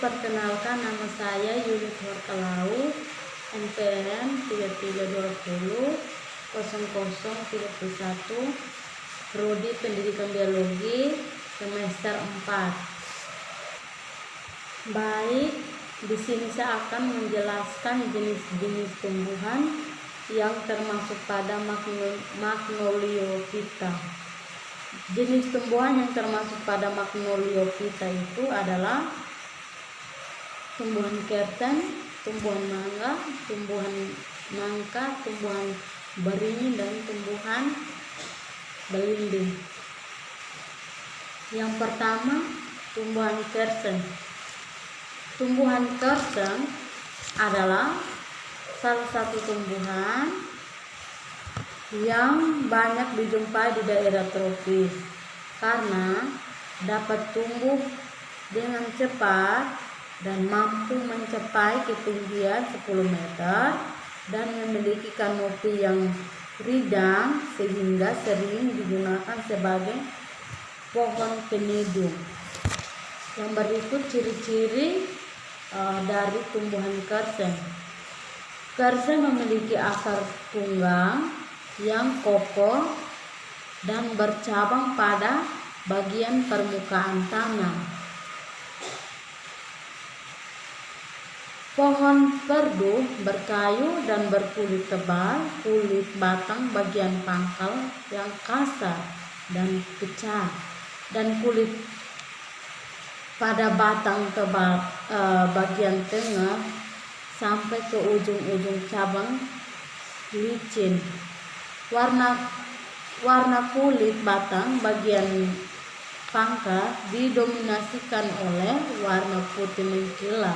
Perkenalkan, nama saya Yuli Horkalau, NPM 3320 0031, Prodi Pendidikan Biologi, semester 4. Baik, di sini saya akan menjelaskan jenis-jenis tumbuhan yang termasuk pada Magnoliophyta. Jenis tumbuhan yang termasuk pada Magnoliophyta itu adalah tumbuhan kersen, tumbuhan mangga, tumbuhan nangka, tumbuhan beringin, dan tumbuhan belimbing. Yang pertama, tumbuhan kersen. Tumbuhan kersen adalah salah satu tumbuhan yang banyak dijumpai di daerah tropis karena dapat tumbuh dengan cepat dan mampu mencapai ketinggian 10 meter dan memiliki kanopi yang ridang sehingga sering digunakan sebagai pohon penidung. Yang berikut ciri-ciri dari tumbuhan kersen. Kersen memiliki akar tunggang yang kokoh dan bercabang pada bagian permukaan tanah. Pohon perdu berkayu dan berkulit tebal, kulit batang bagian pangkal yang kasar dan pecah, dan kulit pada batang tebal bagian tengah sampai ke ujung-ujung cabang licin. Warna kulit batang bagian pangkal didominasikan oleh warna putih mengkilap,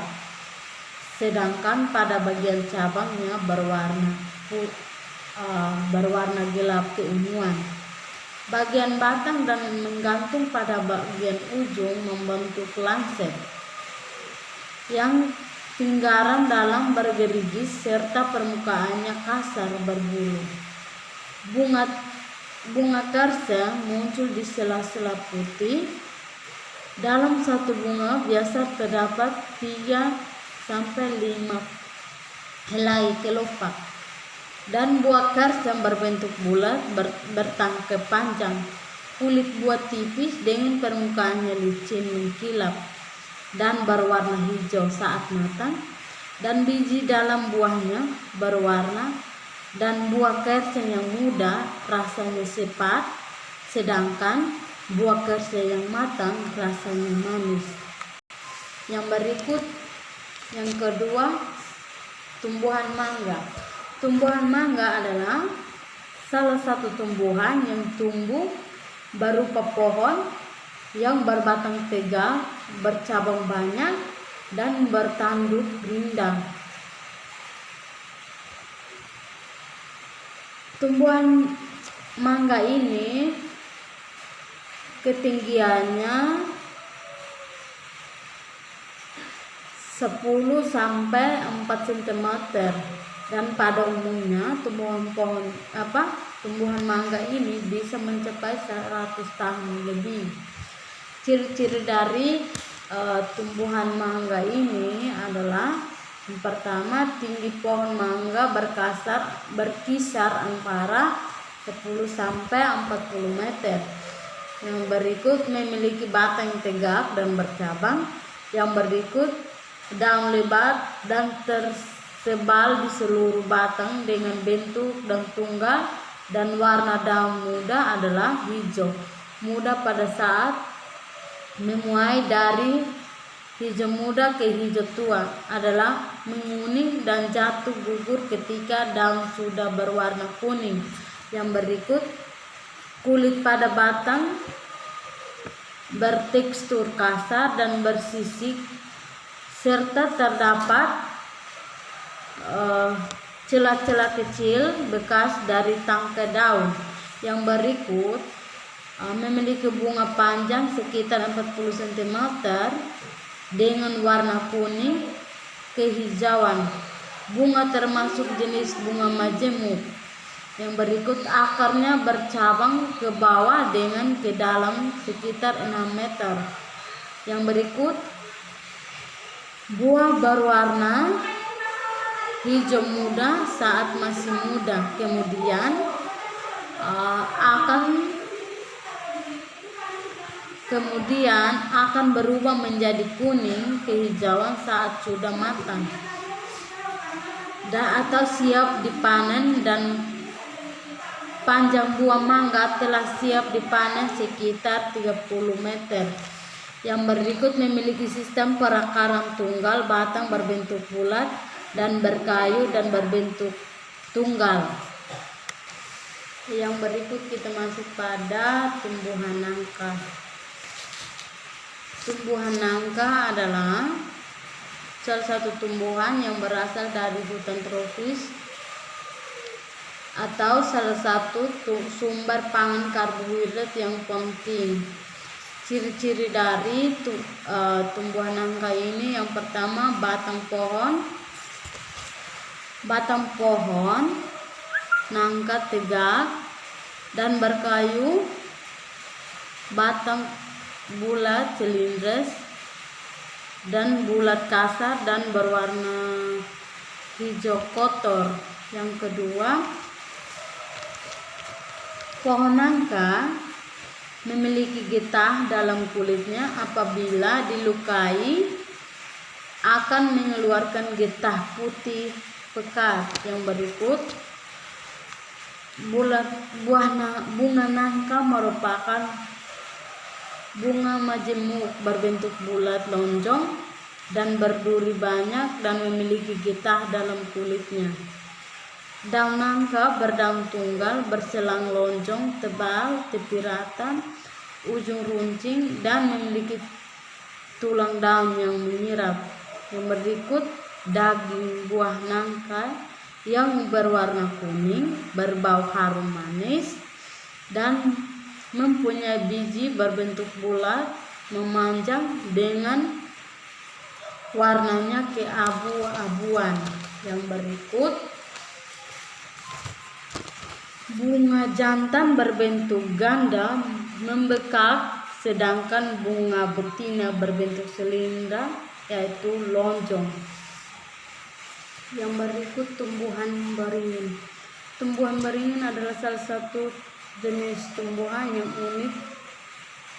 sedangkan pada bagian cabangnya berwarna gelap keunguan. Bagian batang dan menggantung pada bagian ujung membentuk lancet yang pinggaran dalam bergerigis serta permukaannya kasar berbulu. Bunga kersen muncul di sela-sela putih. Dalam satu bunga biasa terdapat 3-5 helai kelopak, dan buah kersen berbentuk bulat bertangkai panjang. Kulit buah tipis dengan permukaannya licin mengkilap dan berwarna hijau saat matang, dan biji dalam buahnya berwarna, dan buah kersen yang muda rasanya sepat, sedangkan buah kersen yang matang rasanya manis. Yang berikut, yang kedua, tumbuhan mangga. Tumbuhan mangga adalah salah satu tumbuhan yang tumbuh berupa pohon yang berbatang tegak, bercabang banyak, dan bertanduk rindang. Tumbuhan mangga ini ketinggiannya 10-4 cm, dan pada umumnya tumbuhan mangga ini bisa mencapai 100 tahun lebih. Ciri-ciri dari tumbuhan mangga ini adalah yang pertama, tinggi pohon mangga berkisar antara 10-40 meter. Yang berikut, memiliki batang yang tegak dan bercabang. Yang berikut, daun lebat dan tersebar di seluruh batang dengan bentuk dan tunggal, dan warna daun muda adalah hijau muda pada saat memuai. Dari hijau muda ke hijau tua adalah menguning dan jatuh gugur ketika daun sudah berwarna kuning. Yang berikut, kulit pada batang bertekstur kasar dan bersisik serta terdapat celah-celah kecil bekas dari tangkai daun. Yang berikut, memiliki bunga panjang sekitar 40 cm dengan warna kuning kehijauan. Bunga termasuk jenis bunga majemuk. Yang berikut, akarnya bercabang ke bawah dengan ke dalam sekitar 6 meter. Yang berikut, Buah berwarna hijau muda saat masih muda, kemudian akan berubah menjadi kuning kehijauan saat sudah matang atau siap dipanen, dan panjang buah mangga telah siap dipanen sekitar 30 meter. Yang berikut memiliki sistem perakaran tunggal, batang berbentuk bulat dan berkayu dan berbentuk tunggal. Yang berikut kita masuk pada tumbuhan nangka. Tumbuhan nangka adalah salah satu tumbuhan yang berasal dari hutan tropis atau salah satu sumber pangan karbohidrat yang penting. Ciri-ciri dari tumbuhan nangka ini, yang pertama batang pohon nangka tegak dan berkayu, batang bulat cilindris dan bulat kasar dan berwarna hijau kotor. Yang kedua, pohon nangka memiliki getah dalam kulitnya, apabila dilukai akan mengeluarkan getah putih pekat. Yang berikut, bunga nangka merupakan bunga majemuk berbentuk bulat lonjong dan berduri banyak dan memiliki getah dalam kulitnya. Daun nangka berdaun tunggal, berselang lonjong, tebal, tepi rata, ujung runcing, dan memiliki tulang daun yang menyerap. Yang berikut, daging buah nangka yang berwarna kuning, berbau harum manis, dan mempunyai biji berbentuk bulat, memanjang dengan warnanya keabu-abuan. Yang berikut, bunga jantan berbentuk ganda membekak, sedangkan bunga betina berbentuk silinder yaitu lonjong. Yang berikut, tumbuhan beringin. Tumbuhan beringin adalah salah satu jenis tumbuhan yang unik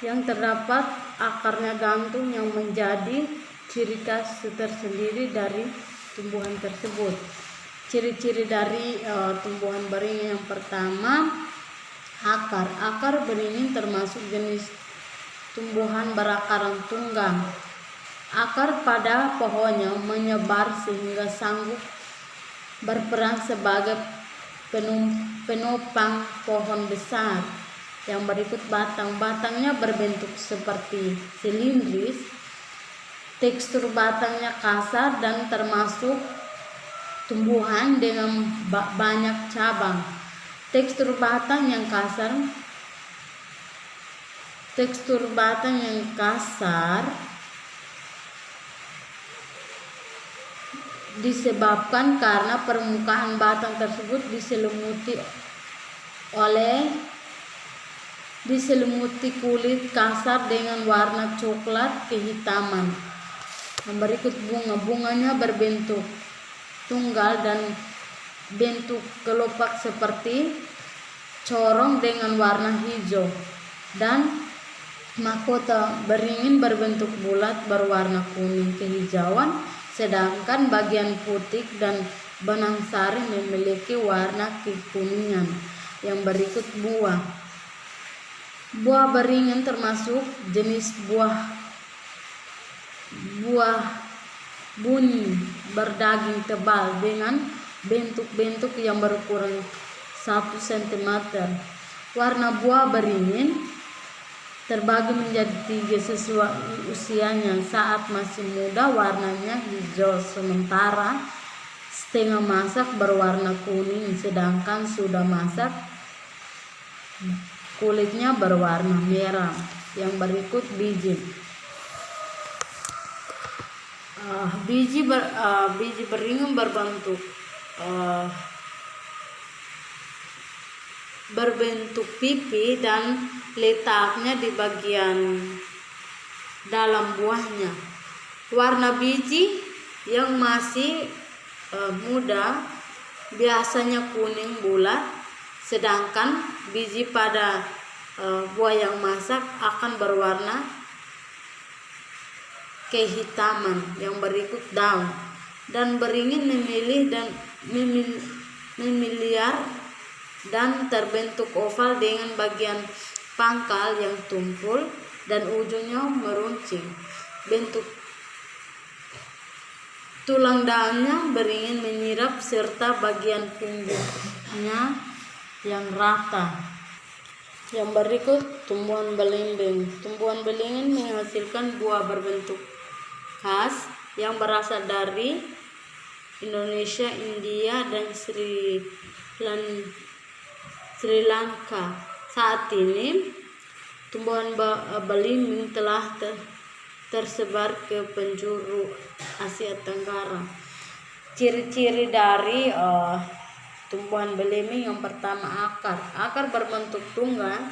yang terdapat akarnya gantung yang menjadi ciri khas tersendiri dari tumbuhan tersebut. Ciri-ciri dari tumbuhan beringin, yang pertama, akar beringin termasuk jenis tumbuhan berakaran tunggang. Akar pada pohonnya menyebar sehingga sanggup berperan sebagai penopang pohon besar. Yang berikut, batangnya berbentuk seperti silindris, tekstur batangnya kasar dan termasuk tumbuhan dengan banyak cabang. Tekstur batang yang kasar disebabkan karena permukaan batang tersebut diselimuti kulit kasar dengan warna coklat kehitaman. Yang berikut, bunganya berbentuk tunggal dan bentuk kelopak seperti corong dengan warna hijau, dan mahkota beringin berbentuk bulat berwarna kuning kehijauan, sedangkan bagian putih dan benang sari memiliki warna kekuningan. Yang berikut, buah beringin termasuk jenis buah bunyi berdaging tebal dengan bentuk-bentuk yang berukuran 1 cm. Warna buah beringin terbagi menjadi 3 sesuai usianya. Saat masih muda warnanya hijau, sementara setengah masak berwarna kuning, sedangkan sudah masak kulitnya berwarna merah. Yang berikut, biji beringin berbentuk pipi dan letaknya di bagian dalam buahnya. Warna biji yang masih muda biasanya kuning bulat, sedangkan biji pada buah yang masak akan berwarna kehitaman. Yang berikut daun dan beringin memiliar dan terbentuk oval dengan bagian pangkal yang tumpul dan ujungnya meruncing. Bentuk tulang daunnya beringin menyirap serta bagian pinggirnya yang rata. Yang berikut tumbuhan belimbing. Tumbuhan belimbing menghasilkan buah berbentuk khas yang berasal dari Indonesia, India, dan Sri Lanka. Saat ini tumbuhan belimbing telah tersebar ke penjuru Asia Tenggara. Ciri-ciri dari tumbuhan belimbing yang pertama, akar berbentuk tunggal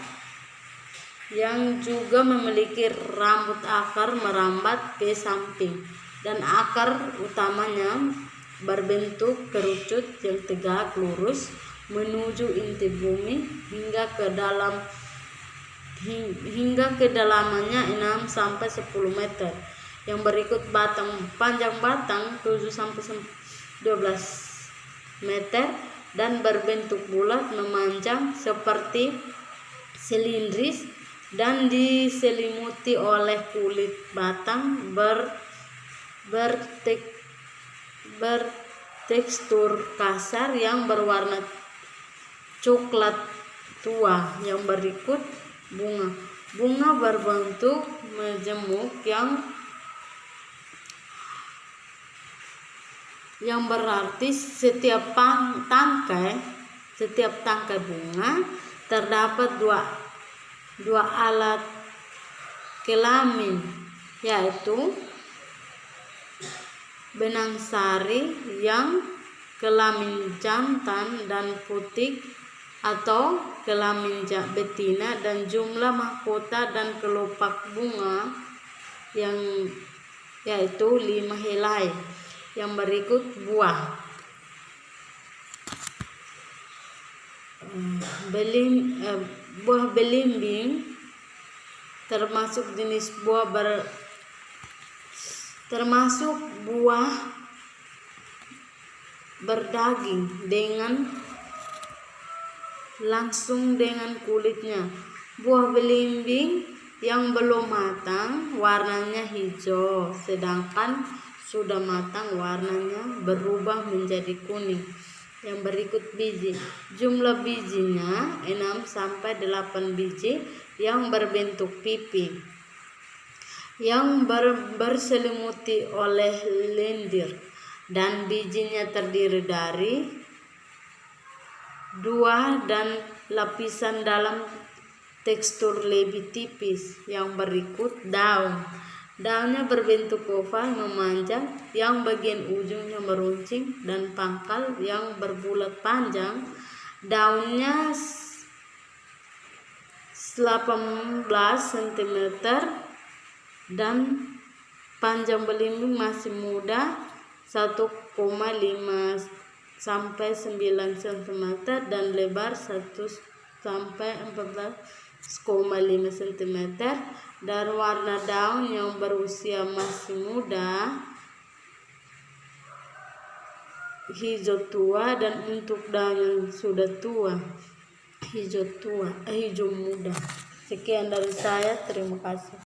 yang juga memiliki rambut akar merambat ke samping, dan akar utamanya berbentuk kerucut yang tegak lurus menuju inti bumi hingga kedalamannya 6-10 meter. Yang berikut panjang batang 7-12 meter dan berbentuk bulat memanjang seperti silindris dan diselimuti oleh kulit batang bertekstur kasar yang berwarna coklat tua. Yang berikut bunga berbentuk majemuk yang berarti setiap tangkai bunga terdapat dua alat kelamin, yaitu benang sari yang kelamin jantan dan putik atau kelamin betina, dan jumlah mahkota dan kelopak bunga yang yaitu 5 helai. Yang berikut buah belimbing termasuk jenis buah berdaging langsung dengan kulitnya. Buah belimbing yang belum matang warnanya hijau, sedangkan sudah matang warnanya berubah menjadi kuning. Yang berikut biji. Jumlah bijinya 6-8 biji yang berbentuk pipi yang berselimuti oleh lendir, dan bijinya terdiri dari 2 dan lapisan dalam tekstur lebih tipis. Yang berikut daunnya berbentuk oval memanjang yang bagian ujungnya meruncing, dan pangkal yang berbulat panjang. Daunnya 18 cm dan panjang belimbing masih muda 1,5-9 cm dan lebar 1-14,5 cm, dan warna daun yang berusia masih muda hijau tua, dan untuk daun yang sudah tua hijau muda. Sekian dari saya, terima kasih.